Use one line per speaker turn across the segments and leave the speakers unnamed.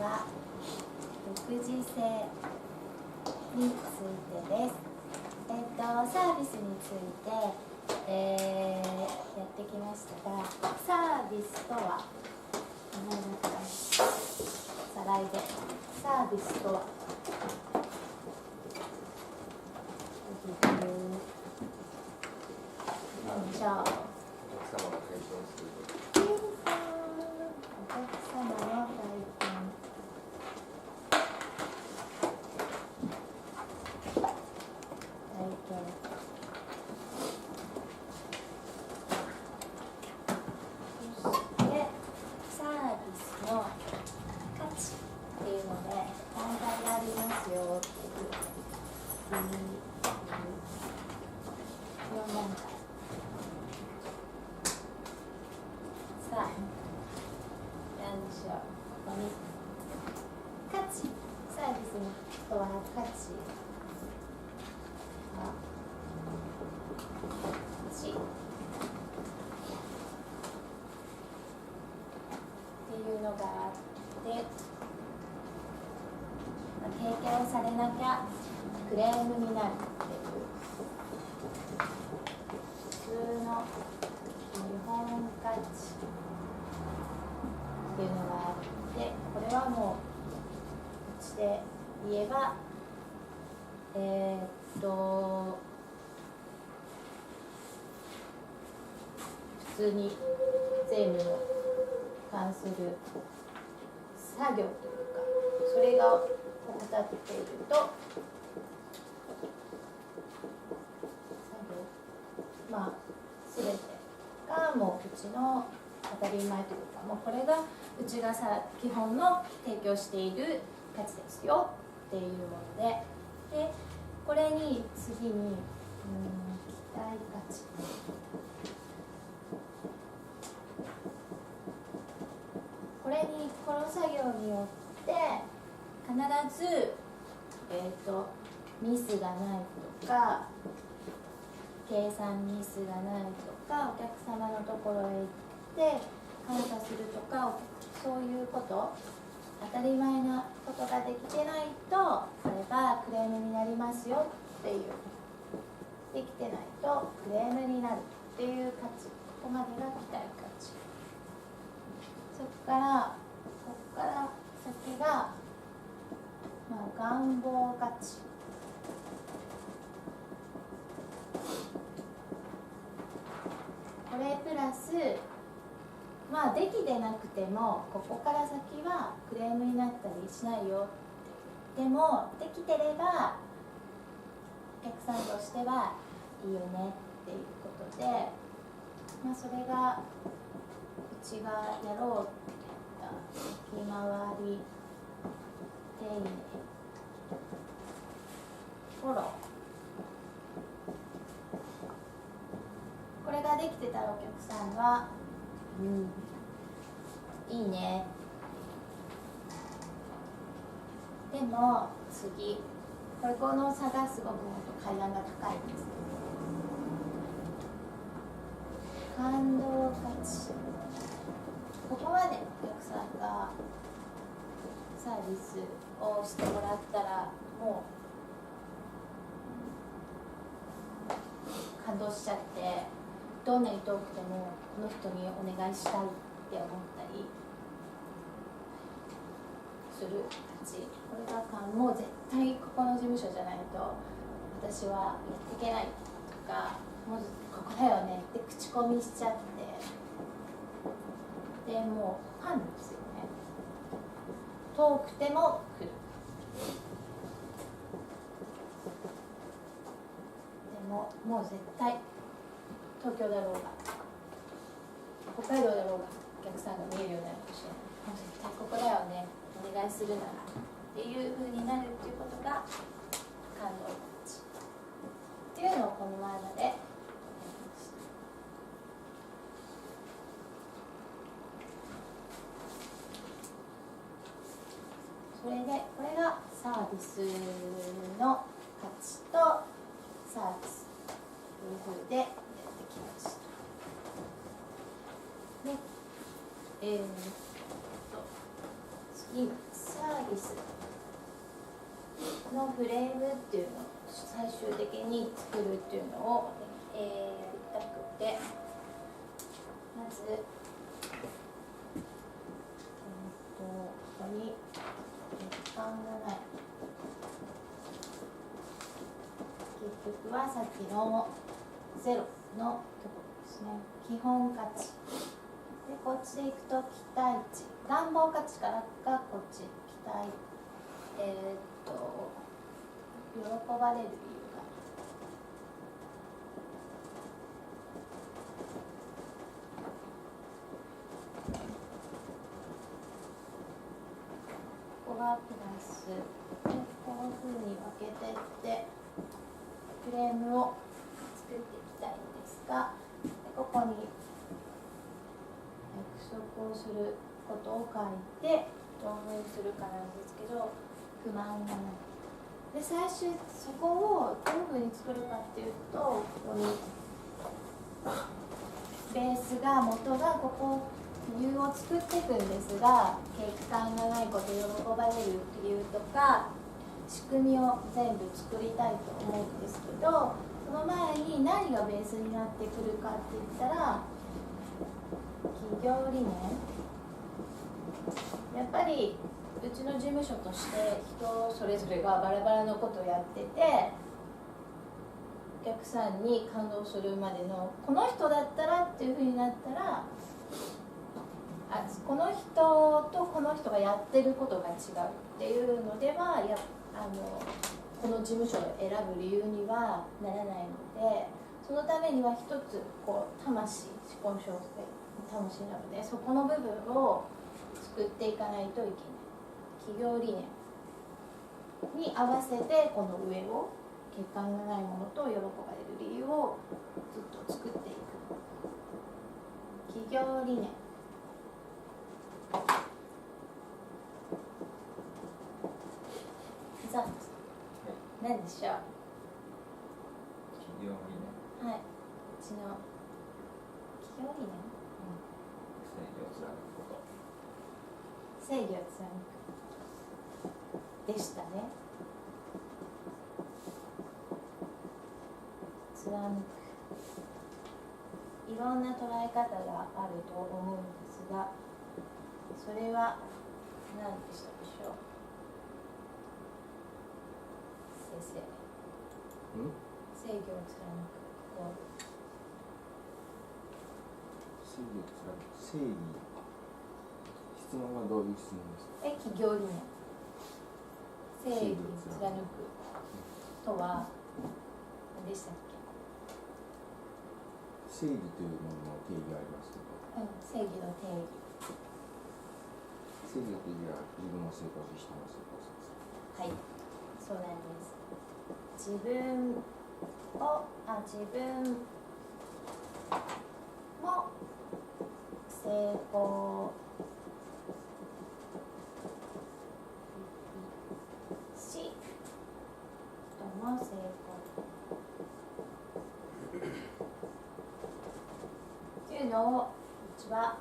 は独自性についてです。サービスについて、やってきましたが、サービスとはさらいで、サービスとはじゃあお客様が提供するお客様の体験そしてサービスの価値っていうので問題がありますよっていう4段階。さあ何でしょう。ここに価値、サービスとは価値っていうのがあって、提供されなきゃクレームになるっていう普通の基本価値っていうのがあって、これはもううちで言えば普通に税務の関する作業というか、それが怠っていると全てがもううちの当たり前というか、もうこれがうちが基本の提供している価値ですよっていうもので、これに次に期待価値。この作業によって必ず、ミスがないとか、計算ミスがないとか、お客様のところへ行って感謝するとか、そういうこと当たり前なことができてないと、それがクレームになりますよっていう、できてないとクレームになるっていう価値、ここまでが期待価値。ここから先が、願望価値。これプラス、できてなくてもここから先はクレームになったりしないよっていう。でもできてればお客さんとしてはいいよねっていうことで、それがうちがやろうって言った先回り、丁寧、フォロー、これができてたらお客さんは、いいね。でも次、この差がすごくもっと階段が高いんです。感動価値。ここまでお客さんがサービスをしてもらったら、もう感動しちゃって、どんなに遠くてもこの人にお願いしたいって思ったりする価値。これがもう絶対ここの事務所じゃないと私はやっていけないとか、もうここだよねって口コミしちゃって、でもうファンですよね。遠くても来る。でももう絶対東京だろうが北海道だろうがお客さんが見えるようになるかもしれない。もう絶対ここだよね、お願いするならっていう風になるっていうことが感動価値っていうのをこの前までやりました。それでこれがサービスの価値とサービスという風でやってきました。で、次です。ィスのフレームっていうのを最終的に作るっていうのを、やりたくて、まずここに血管がない。結局はさっきの0のところですね。基本価値で、こっちでいくと期待値、願望価値からがこっち、期待、喜ばれる理由がここがプラスで、こういうふうに分けていってフレームを作っていきたいんですが、でここに約束をすることを書いてどういうふうにするかなんですけど、不満がないで、最終そこをどういうふうに作るかっていうと、ここにベースが元がここ理由を作っていくんですが、血管がないこと喜ばれる理由とか仕組みを全部作りたいと思うんですけど、その前に何がベースになってくるかって言ったら、企業理念。やっぱりうちの事務所として人それぞれがバラバラのことをやってて、お客さんに感動するまでのこの人だったらっていうふうになったら、この人とこの人がやってることが違うっていうのではこの事務所を選ぶ理由にはならないので、そのためには一つこう魂、思考小生魂なので、そこの部分を作っていかないといけない。企業理念に合わせてこの上を血管がないものと喜ばれる理由をずっと作っていく。企業理念。何でしょう。
企業理念。
はい。うちの企業理念。
正義を貫くこと。
正義を貫く。でしたね。貫く。いろんな捉え方があると思うんですが、それは何でしたでしょう。正義を貫く。
正義を貫く。正義。質問はどういう質問ですか。
企業理念。正義を貫くとは何でしたっけ。
正義というものの定義がありますけど。
正義の定義。
正義の定義は自分を正当し人の正当性です。
はい、そうなんです。自分も成功し、人も成功っていうのをうちは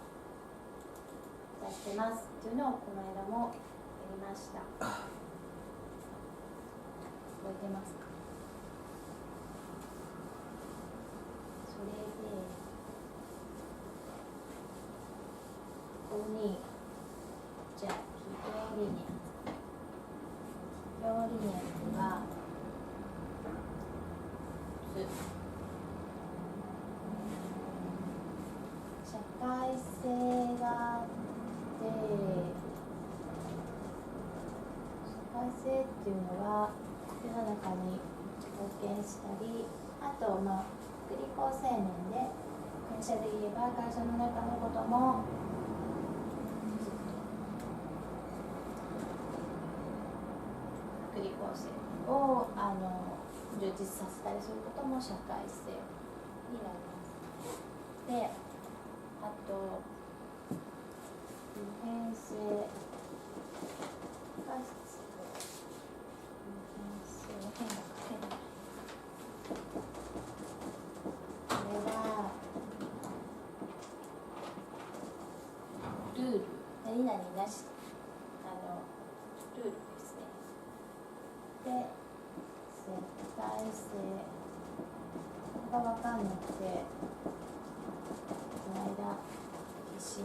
出してますっていうのをこの間もやりました。覚えてますか。それでここにじゃあ企業理念では社会性があって社会性っていうのは世の中に貢献したり、あと福利厚生面で会社で言えば会社の中のことも福利厚生を充実させたりすることも社会性になります。で、あと普遍性が必要。これはルール、何々なし、ルルールですね。で、絶対性が分かんなくて、この間必死に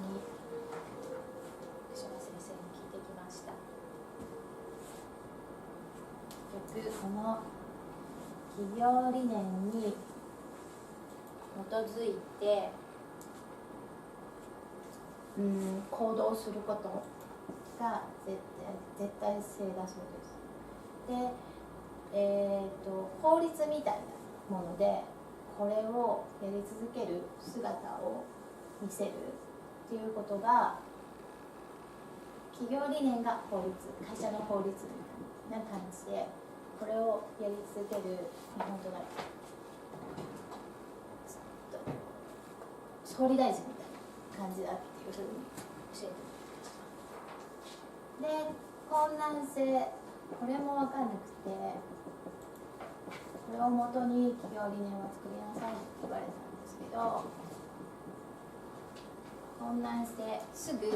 福島先生に聞いてきました。結局この企業理念に基づいて、行動することが絶対性だそうです。で、法律みたいなものでこれをやり続ける姿を見せるっていうことが、企業理念が法律、会社の法律みたいな感じで、これをやり続ける日本となる総理大臣みたいな感じだっていうふうに教えてもらいました。で、困難性、これも分かんなくて、これをもとに企業理念を作りなさいって言われたんですけど、困難性すぐか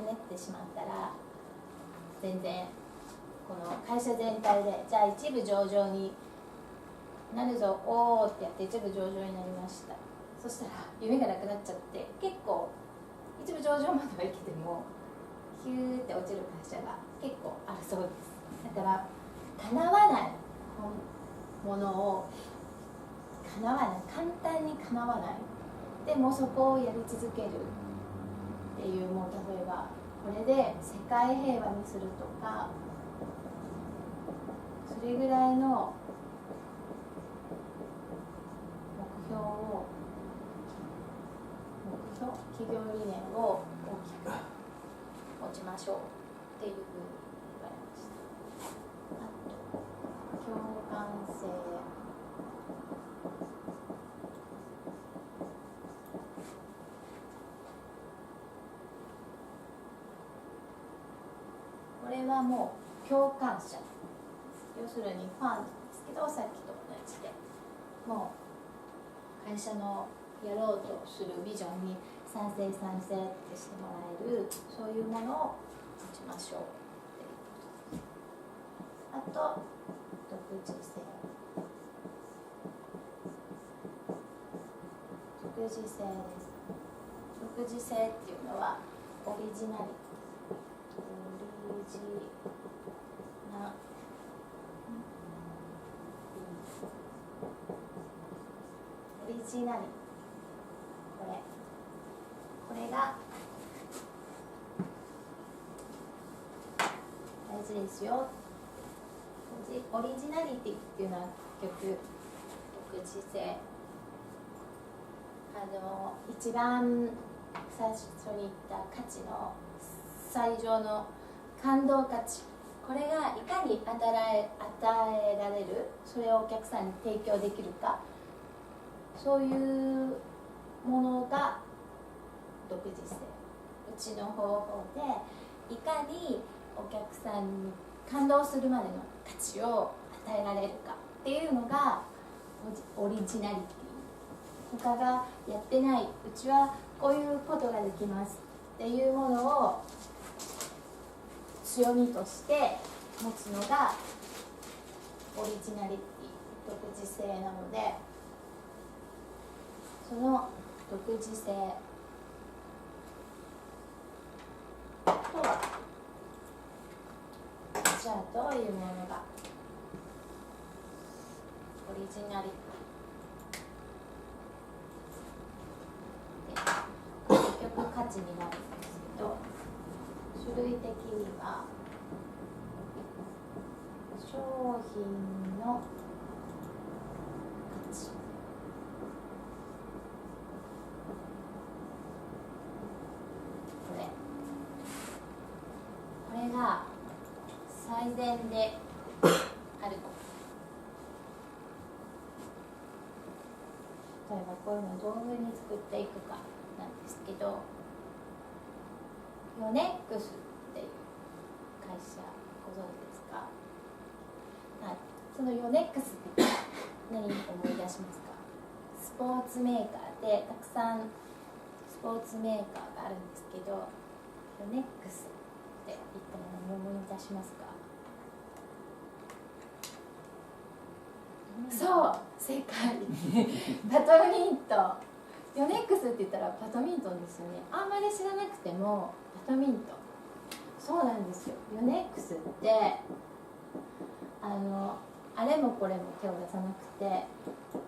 ねってしまったら全然この会社全体で、じゃあ一部上場になるぞ、おーってやって一部上場になりました。そしたら夢がなくなっちゃって、結構一部上場までは生きてもヒューって落ちる会社が結構あるそうです。だから叶わないものを叶わない、簡単に叶わない、でもそこをやり続けるっていう、もう例えばこれで世界平和にするとか、それぐらいの企業理念を大きく持ちましょうっていうふうに言われました。あと共感性、これはもう共感者、要するにファンなんですけど、さっきと同じで、もう会社のやろうとするビジョンに賛成ってしてもらえる、そういうものを持ちましょうっていうことです。あと独自性、独自性です。独自性っていうのはオリジナリティ、オリジナオリジナリティ、これが大事ですよ。オリジナリティっていうのは結局独自性、一番最初に言った価値の最上の感動価値、これがいかに与えられる、それをお客さんに提供できるか、そういうものが独自性。うちの方法でいかにお客さんに感動するまでの価値を与えられるかっていうのがオリジナリティ。他がやってない、うちはこういうことができますっていうものを強みとして持つのがオリジナリティ、独自性なので、その独自性とは、じゃあどういうものがオリジナリティで、結局価値になるんですけど、種類的には商品の価値、これが最善であると。例えばこういうのをどういうふうに作っていくかなんですけど、ヨネックスっていう会社ご存知ですか？そのヨネックスって何を思い出しますか？スポーツメーカーでたくさんスポーツメーカーがあるんですけど、ヨネックスって言ったら何を思い出しますか？そう正解バドミントン。ヨネックスって言ったらバドミントンですよね。あんまり知らなくてもバドミントン、そうなんですよ。ヨネックスってあれもこれも手を出さなくて、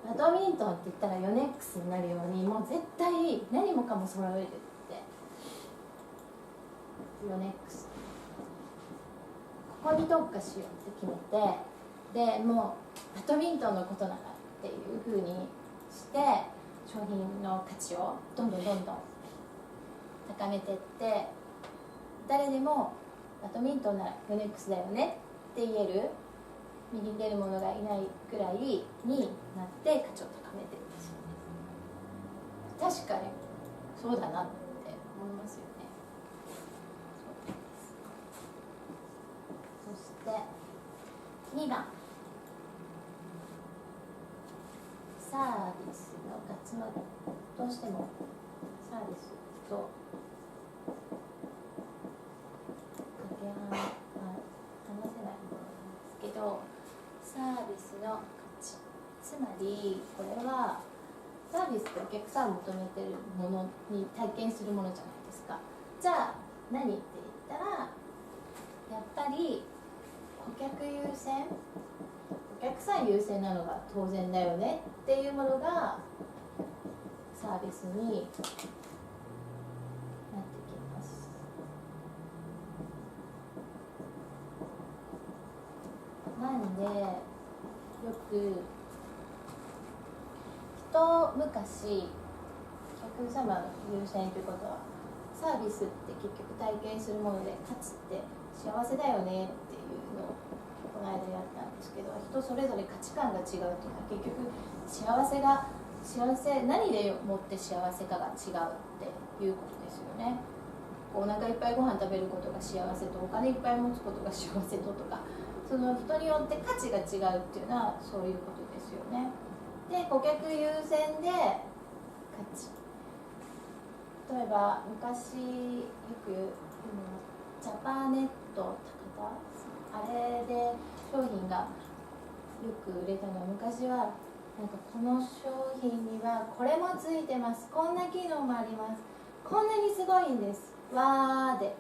バドミントンって言ったらヨネックスになるようにもう絶対何もかも揃えるってヨネックス、ここに特化しようって決めて、でもうバドミントンのことならっていう風にして商品の価値をどんどん高めていって、誰でもバドミントンならヨネックスだよねって言える、右に出る者がいないくらいになって価値を高めてるんですよね。確かにそうだなって思いますよね。そして2番、サービスのがつまりどうしてもサービスと掛け離せないものなんですけど、サービスの価値、つまりこれはサービスってお客さん求めてるものに体験するものじゃないですか。じゃあ何って言ったら、やっぱり顧客優先、お客さん優先なのが当然だよねっていうものがサービスになってきます。なんでよく昔お客様の優先ということは、サービスって結局体験するもので、価値って幸せだよねっていうのをこの間やったんですけど、人それぞれ価値観が違うっていうのは結局幸せ何でもって幸せかが違うっていうことですよね。お腹いっぱいご飯食べることが幸せと、お金いっぱい持つことが幸せととか、その人によって価値が違うっていうのはそういうことですよね。で、顧客優先で価値、例えば昔よく言うジャパネット高田、あれで商品がよく売れたのは、昔はなんかこの商品にはこれもついてます、こんな機能もあります、こんなにすごいんですわーでよ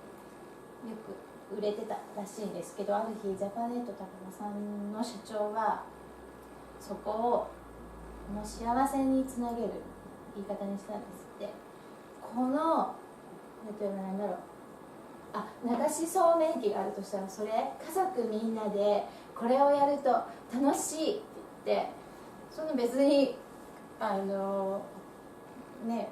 く売れてたらしいんですけど、ある日ジャパネット高田さんの社長はそこをこの幸せにつなげる言い方にしたんですって。この例えばなんだろう、流しそうめん機があるとしたら、それ家族みんなでこれをやると楽しいって言って、その別にね、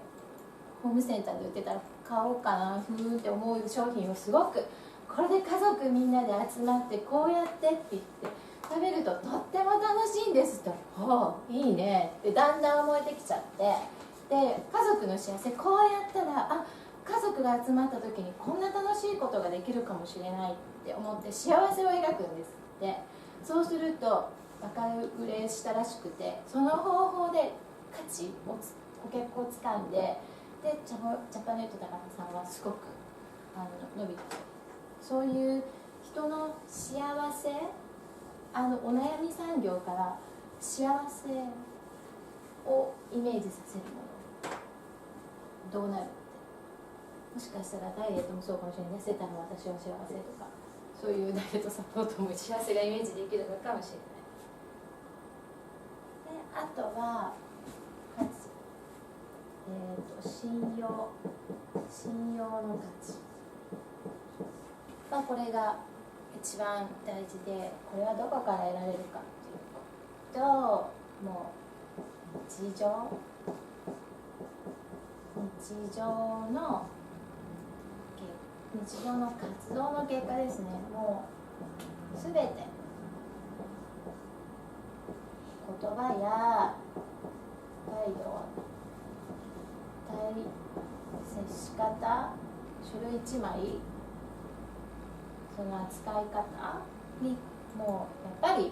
ホームセンターで売ってたら買おうかなふーって思う商品をすごく、これで家族みんなで集まってこうやってって言って食べるととっても楽しいんですと、いいねってだんだん思えてきちゃって、で家族の幸せこうやったら家族が集まった時にこんな楽しいことができるかもしれないって思って幸せを描くんですって。そうするとバカ売れしたらしくて、その方法で価値を顧客をつかんで、ジャパネット高田さんはすごく伸びた。そういう人の幸せ、お悩み産業から幸せをイメージさせるものどうなるって、もしかしたらダイエットもそうかもしれない、痩せたら私は幸せとか、そういうダイエットサポートも幸せがイメージできるのかもしれない。であとは価値、信用の価値、これが一番大事で、これはどこから得られるかっていうと、もう日常の活動の結果ですね。もうすべて言葉や態度、接し方、書類1枚、その扱い方にもうやっぱり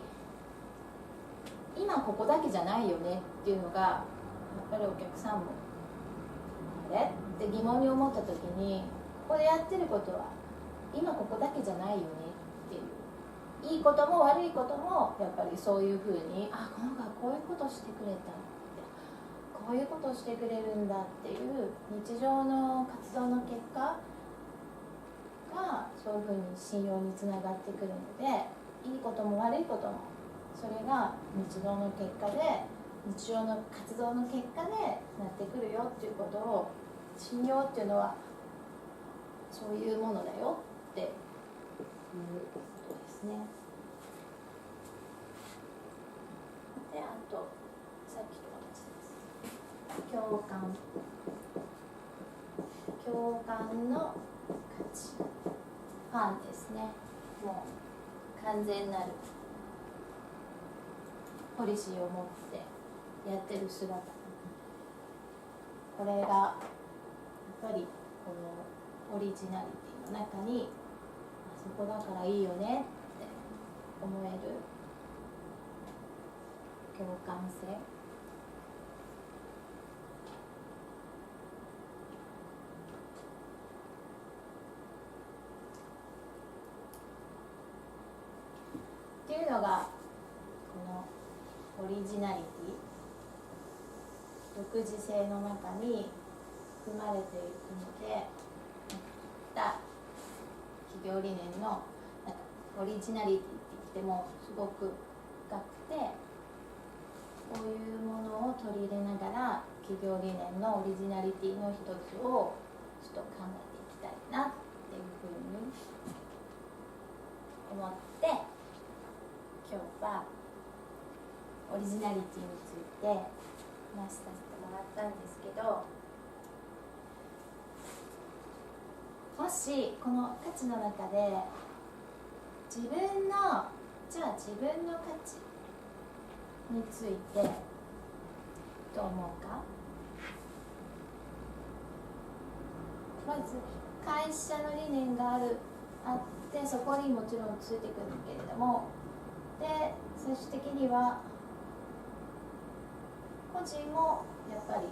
今ここだけじゃないよねっていうのが、やっぱりお客さんもあれって疑問に思った時に、ここでやってることは今ここだけじゃないよねいいことも悪いこともやっぱりそういうふうに、あ、この子はこういうことしてくれたって、こういうことをしてくれるんだっていう日常の活動の結果がそういうふうに信用につながってくるので、いいことも悪いこともそれが日常の結果で、日常の活動の結果でなってくるよっていうことを、信用っていうのはそういうものだよっていうことですね。で、あとさっきと同じです。共感の価値、ファンですね。もう完全なるポリシーを持ってやってる姿、これがやっぱりこのオリジナリティの中に、そこだからいいよねって思える共感性、っていうのがこのオリジナリティ、独自性の中に含まれているので、企業理念のオリジナリティって言ってもすごく深くて、こういうものを取り入れながら企業理念のオリジナリティの一つをちょっと考えていきたいなっていうふうに思って、今日はオリジナリティについて話させてもらったんですけど、もしこの価値の中で自分の価値についてどう思うか。まず会社の理念があってそこにもちろんついてくるんだけれども、で最終的には個人もやっぱり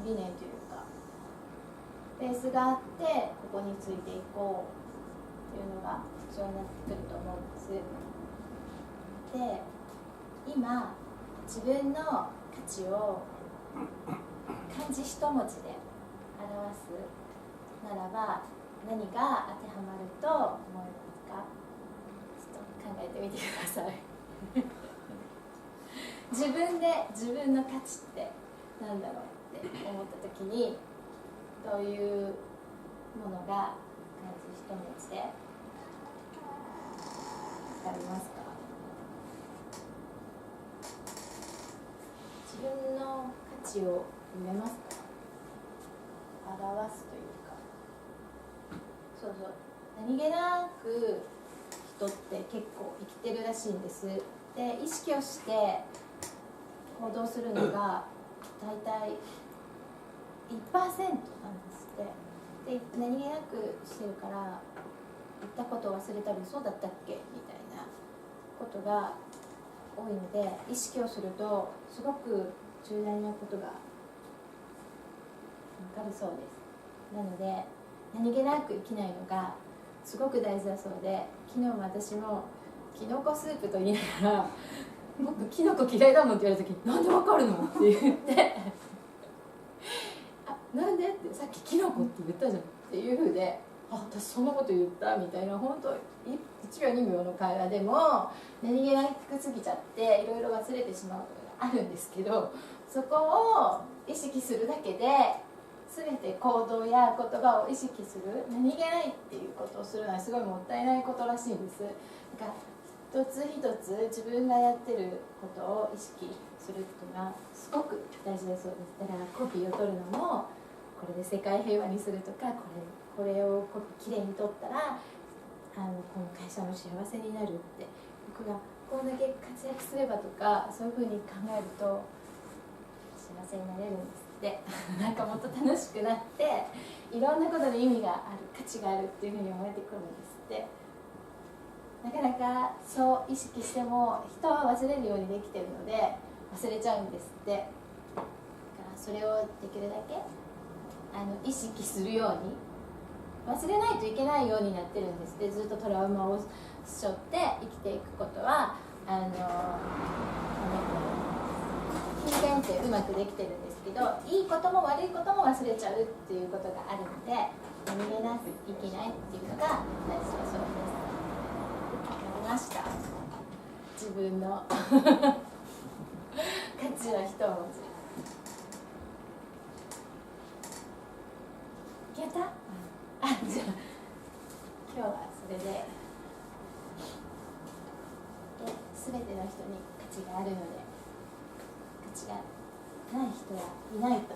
理念というかベースがあって、ここについていこうっていうのが必要になってくると思うんです。で、今自分の価値を漢字一文字で表すならば何が当てはまると思いますか。ちょっと考えてみてください自分で自分の価値って何だろうって思った時に、どういうものが漢字一文字で分かりますか。自分の価値を言えますか。表すというか、そうそう、何気なく人って結構生きてるらしいんです。で、意識をして行動するのがだいたい 1% なんですって。で、何気なくしてるから言ったことを忘れたり、そうだったっけみたいなことが多いので、意識をするとすごく重大なことが分かるそうです。なので何気なく生きないのがすごく大事だそうで、昨日も私もキノコスープと言いながら僕キノコ嫌いだもんって言われた時に、なんでわかるのって言ってあ、なんでってさっきキノコって言ったじゃんっていう風で、あ、私そんなこと言ったみたいな、本当1秒2秒の会話でも何気なくすぎちゃっていろいろ忘れてしまうことがあるんですけど、そこを意識するだけで全て行動や言葉を意識する、何気ないっていうことをするのはすごいもったいないことらしいんです。だから一つ一つ自分がやってることを意識するっていうのはすごく大事だそうです。だからコピーを取るのも、これで世界平和にするとか、これをコピーきれいに取ったらこの会社も幸せになるって、僕がこんだけ活躍すればとか、そういうふうに考えると幸せになれるんですってなんかもっと楽しくなって、いろんなことに意味がある、価値があるっていうふうに思えてくるんですって。なかなかそう意識しても人は忘れるようにできてるので忘れちゃうんですって。だからそれをできるだけ意識するように、忘れないといけないようになってるんです。でずっとトラウマを背負って生きていくことは人間ってうまくできてるんですけど、いいことも悪いことも忘れちゃうっていうことがあるので、逃げなきゃいけないっていうのが大事だそうです。やりました。自分の価値は一文字。いけた？あ、じゃあ今日はそれで、全ての人に価値があるので、価値がない人はいないと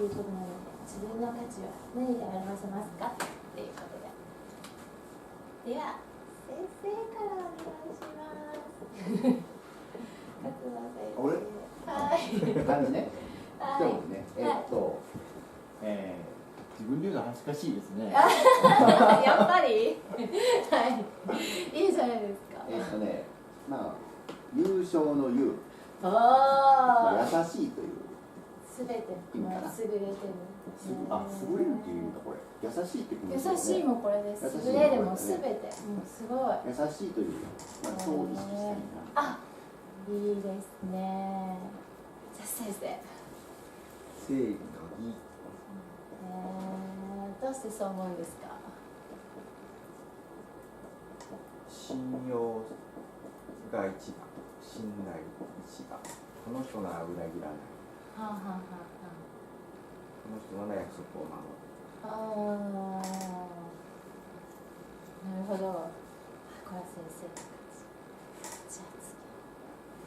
いうことなので、自分の価値は何で表せますかっていうことで。では先生からお願いします。勝間先生。
俺？
はい。
感じね。
はい。
そうですね。自分で言うの恥ずかしいですね。
やっぱりはい。いいじゃないですか。
まあ優勝の優。
お
まあ、優
ー。
しいという。
すべて優れてる。
優れるっていう意味かこれ。優しいって言うんです
優
よね。
しいもこれです。優れるもすべて。もうすごい。
優しいという、まあ、そう意識したいな。
あ、いいですね。じゃあ先生。
正義の義。
どうしてそう思うんですか？
信用が一番、信頼一番。この人なら裏切らない。
はあはあは
この人なら約束を守る。
あはあ。なるほど。これは先生の感じ。じゃあ次。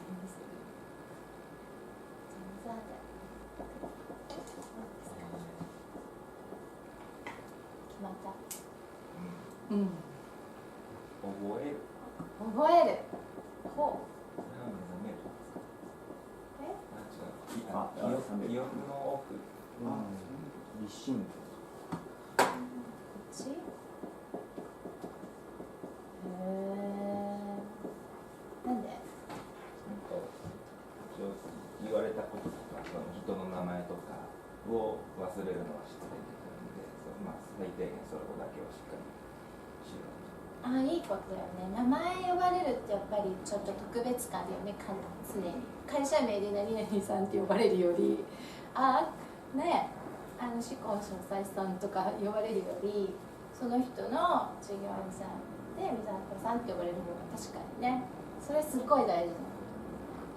何ですか？じゃあ決まった。うん。
覚える。
覚える。ほう。
これは目覚める。
え？
記憶の奥。立身。
こっち？へえ。なんで？
言われたこととか、その人の名前とかを忘れるのは知ってるんで、まあ、最低限それだけはしっかりしようと。
あ、いいことだよね。名前呼ばれるってやっぱりちょっと特別感だよね。常に会社名で何々さんって呼ばれるより、ね、志功詳細さんとか呼ばれるより、その人の従業員さんで水原さんって呼ばれる方が確かにね、それすっごい大事なの。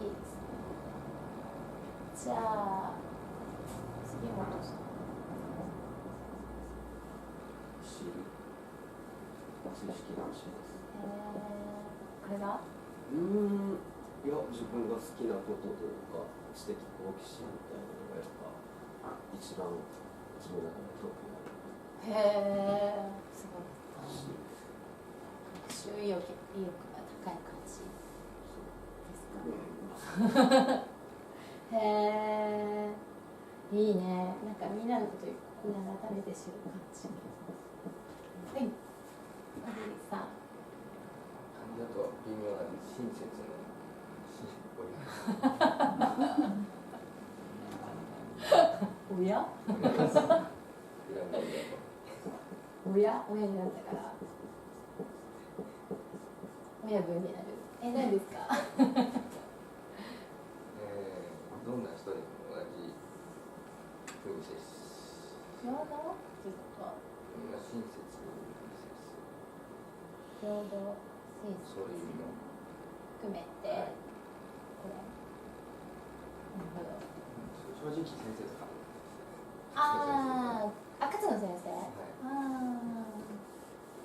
いいですね。じゃあ杉本さん。
知る。知識が欲しいです。
これが？
いや、自分が好きなことというか知的好奇心みたいなのがやっぱ一番自分の中で得意なの。
へえ、すごい。学習意欲が高い感じですか？へえ、いいね。なんかみんなのことみんな改めて知る感じ。はい、おじいさん。
だと微妙な親切の
おや？親になったから親分になる。何ですか？
どんな人にも同じふうに接す。
平等っていうことは？
親切に接す。
平等、親切。
そういう意味の。
含めて、はい、これ。なるほど。
正直先生とか。
勝野先生。はい、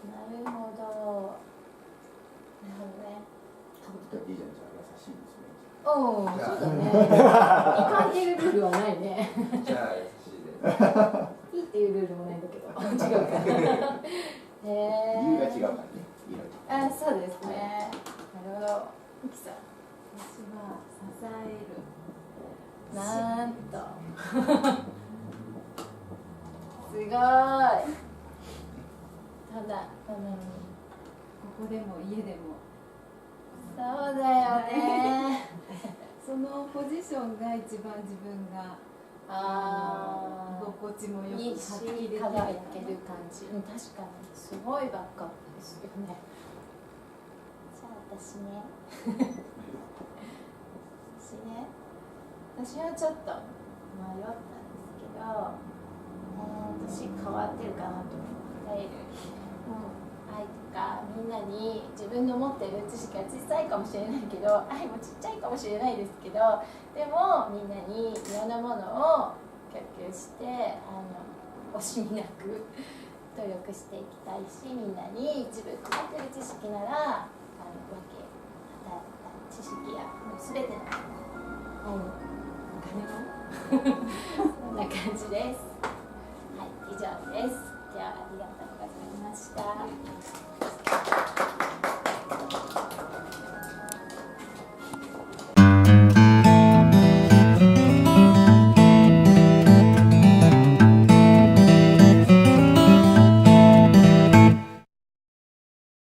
なるほど。なるほどね。
かぶっていいじゃないですか。優しいですね。
おお、そうだね。いかんっていうルールはないね。
じゃあ優しいで。
いいっていうルールもないんだけど。違うか。
理由が違うからね。
そうですね。なるほど。ミキさん。私は支える。なんと。すごい。ただ、
ここでも家でも。
そうだよね。
そのポジションが一番自分が
あ
居心地もよく
いい
発
し
揮できる
輝ける感じ、うん、確かにすごいバックアップですよね。じゃあ私ね私はちょっと迷ったんですけど、私変わってるかなと思っている、愛とかみんなに自分の持ってる知識が小さいかもしれないけど、愛もちっちゃいかもしれないですけど、でもみんなにいろんなものを供給して惜しみなく努力していきたいし、みんなに自分の持ってる知識なら分け与えたい、知識やもう全ての愛のお金もそんな感じです。はい、以上です。じゃあありがとうございました。